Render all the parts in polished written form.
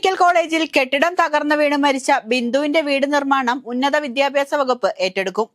Medical കോളേജിൽ കെട്ടിടം തകർന്നു വീണ് മരിച്ച ബിന്ദുവിന്റെ വീട് നിർമ്മാണം ഉന്നത വിദ്യാഭ്യാസ വകുപ്പ് ഏറ്റെടുക്കും.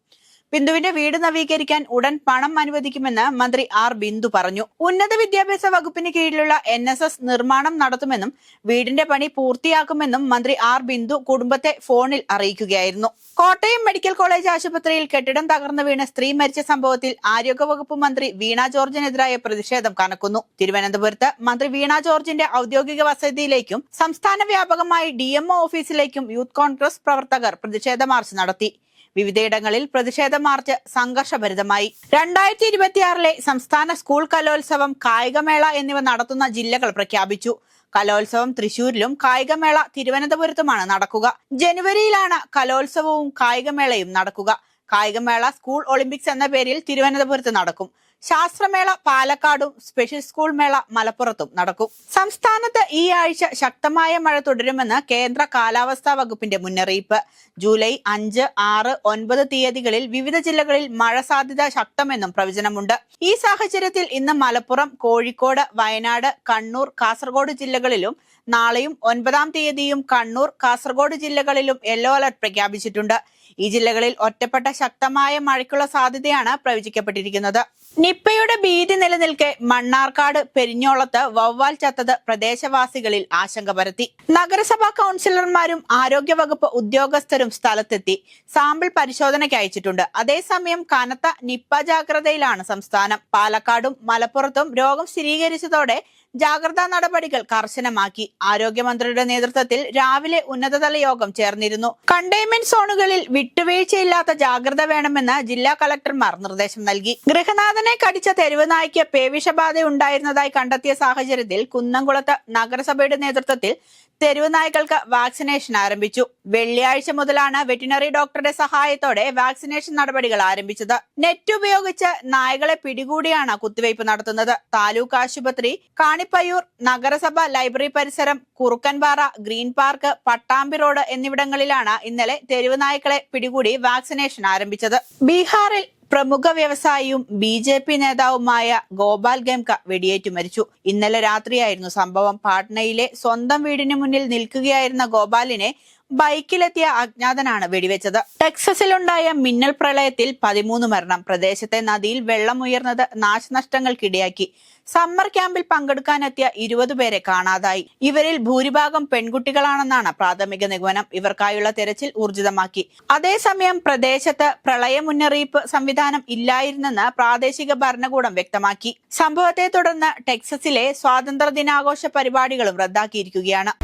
ബിന്ദുവിന്റെ വീട് നവീകരിക്കാൻ ഉടൻ പണം അനുവദിക്കുമെന്ന് മന്ത്രി ആർ ബിന്ദു പറഞ്ഞു. ഉന്നത വിദ്യാഭ്യാസ വകുപ്പിന് കീഴിലുള്ള NSS നിർമ്മാണം നടത്തുമെന്നും വീടിന്റെ പണി പൂർത്തിയാക്കുമെന്നും മന്ത്രി ആർ ബിന്ദു കുടുംബത്തെ ഫോണിൽ അറിയിക്കുകയായിരുന്നു. കോട്ടയം മെഡിക്കൽ കോളേജ് ആശുപത്രിയിൽ കെട്ടിടം തകർന്നു വീണ് സ്ത്രീ മരിച്ച സംഭവത്തിൽ ആരോഗ്യവകുപ്പ് മന്ത്രി വീണ ജോർജിനെതിരായ പ്രതിഷേധം കനക്കുന്നു. തിരുവനന്തപുരത്ത് മന്ത്രി വീണ ജോർജിന്റെ ഔദ്യോഗിക വസതിയിലേക്കും സംസ്ഥാന വ്യാപകമായി DMO ഓഫീസിലേക്കും യൂത്ത് കോൺഗ്രസ് പ്രവർത്തകർ പ്രതിഷേധ മാർച്ച് നടത്തി. വിവിധയിടങ്ങളിൽ പ്രതിഷേധ മാർച്ച് സംഘർഷഭരിതമായി. 2026 സംസ്ഥാന സ്കൂൾ കലോത്സവം, കായികമേള എന്നിവ നടത്തുന്ന ജില്ലകൾ പ്രഖ്യാപിച്ചു. കലോത്സവം തൃശൂരിലും കായികമേള തിരുവനന്തപുരത്തുമാണ് നടക്കുക. ജനുവരിയിലാണ് കലോത്സവവും കായികമേളയും നടക്കുക. കായികമേള സ്കൂൾ ഒളിമ്പിക്സ് എന്ന പേരിൽ തിരുവനന്തപുരത്ത് നടക്കും. ശാസ്ത്രമേള പാലക്കാടും സ്പെഷ്യൽ സ്കൂൾ മേള മലപ്പുറത്തും നടക്കും. സംസ്ഥാനത്ത് ഈ ആഴ്ച ശക്തമായ മഴ തുടരുമെന്ന് കേന്ദ്ര കാലാവസ്ഥാ വകുപ്പിന്റെ മുന്നറിയിപ്പ്. ജൂലൈ 5, 6, 9 തീയതികളിൽ വിവിധ ജില്ലകളിൽ മഴ സാധ്യത ശക്തമെന്നും പ്രവചനമുണ്ട്. ഈ സാഹചര്യത്തിൽ ഇന്ന് മലപ്പുറം, കോഴിക്കോട്, വയനാട്, കണ്ണൂർ, കാസർഗോഡ് ജില്ലകളിലും നാളെയും 9-ാം തീയതിയും കണ്ണൂർ, കാസർഗോഡ് ജില്ലകളിലും യെല്ലോ അലർട്ട് പ്രഖ്യാപിച്ചിട്ടുണ്ട്. ഈ ജില്ലകളിൽ ഒറ്റപ്പെട്ട ശക്തമായ മഴയ്ക്കുള്ള സാധ്യതയാണ് പ്രവചിക്കപ്പെട്ടിരിക്കുന്നത്. നിപ്പയുടെ ഭീതി നിലനിൽക്കെ മണ്ണാർക്കാട് പെരിഞ്ഞോളത്ത് വവ്വാൽ ചത്തത് പ്രദേശവാസികളിൽ ആശങ്ക പരത്തി. നഗരസഭാ കൗൺസിലർമാരും ആരോഗ്യവകുപ്പ് ഉദ്യോഗസ്ഥരും സ്ഥലത്തെത്തി സാമ്പിൾ പരിശോധനയ്ക്ക് അയച്ചിട്ടുണ്ട്. അതേസമയം കനത്ത നിപ്പ ജാഗ്രതയിലാണ് സംസ്ഥാനം. പാലക്കാടും മലപ്പുറത്തും രോഗം സ്ഥിരീകരിച്ചതോടെ ജാഗ്രതാ നടപടികൾ കർശനമാക്കി. ആരോഗ്യമന്ത്രിയുടെ നേതൃത്വത്തിൽ രാവിലെ ഉന്നതതല യോഗം ചേർന്നിരുന്നു. കണ്ടെയ്ൻമെന്റ് സോണുകളിൽ വിട്ടുവീഴ്ചയില്ലാത്ത ജാഗ്രത വേണമെന്ന് ജില്ലാ കളക്ടർമാർ നിർദ്ദേശം നൽകി. ഗൃഹനാഥനെ കടിച്ച തെരുവ് നായ്ക്ക് പേവിഷബാധ ഉണ്ടായിരുന്നതായി കണ്ടെത്തിയ സാഹചര്യത്തിൽ കുന്നംകുളത്ത് നഗരസഭയുടെ നേതൃത്വത്തിൽ തെരുവ് നായ്ക്കൾക്ക് വാക്സിനേഷൻ ആരംഭിച്ചു. വെള്ളിയാഴ്ച മുതലാണ് വെറ്റിനറി ഡോക്ടറുടെ സഹായത്തോടെ വാക്സിനേഷൻ നടപടികൾ ആരംഭിച്ചത്. നെറ്റ് ഉപയോഗിച്ച് നായകളെ പിടികൂടിയാണ് കുത്തിവയ്പ് നടത്തുന്നത്. താലൂക്ക് ആശുപത്രി, കാണിപ്പയ്യൂർ, നഗരസഭ ലൈബ്രറി പരിസരം, Kurukkanpara, green park, Pattambi road എന്നിവിടങ്ങളിലാണ് ഇന്നലെ തെരുവ് നായ്ക്കളെ പിടികൂടി വാക്സിനേഷൻ ആരംഭിച്ചത്. ബീഹാറിൽ പ്രമുഖ വ്യവസായിയും BJP നേതാവുമായ ഗോപാൽ ഗംക വെടിയേറ്റു മരിച്ചു. ഇന്നലെ രാത്രിയായിരുന്നു സംഭവം. പാട്നയിലെ സ്വന്തം വീടിന് മുന്നിൽ നിൽക്കുകയായിരുന്ന ഗോപാലിനെ ബൈക്കിലെത്തിയ അജ്ഞാതനാണ് വെടിവെച്ചത്. ടെക്സസിലുണ്ടായ മിന്നൽ പ്രളയത്തിൽ 13 മരണം. പ്രദേശത്തെ നദിയിൽ വെള്ളം ഉയർന്നത് നാശനഷ്ടങ്ങൾക്കിടയാക്കി. സമ്മർ ക്യാമ്പിൽ പങ്കെടുക്കാനെത്തിയ 20 പേരെ കാണാതായി. ഇവരിൽ ഭൂരിഭാഗം പെൺകുട്ടികളാണെന്നാണ് പ്രാഥമിക നിഗമനം. ഇവർക്കായുള്ള തെരച്ചിൽ ഊർജിതമാക്കി. അതേസമയം പ്രദേശത്ത് പ്രളയ മുന്നറിയിപ്പ് സംവിധാനം ഇല്ലായിരുന്നെന്ന് പ്രാദേശിക ഭരണകൂടം വ്യക്തമാക്കി. സംഭവത്തെ തുടർന്ന് ടെക്സസിലെ സ്വാതന്ത്ര്യ ദിനാഘോഷ പരിപാടികളും റദ്ദാക്കിയിരിക്കുകയാണ്.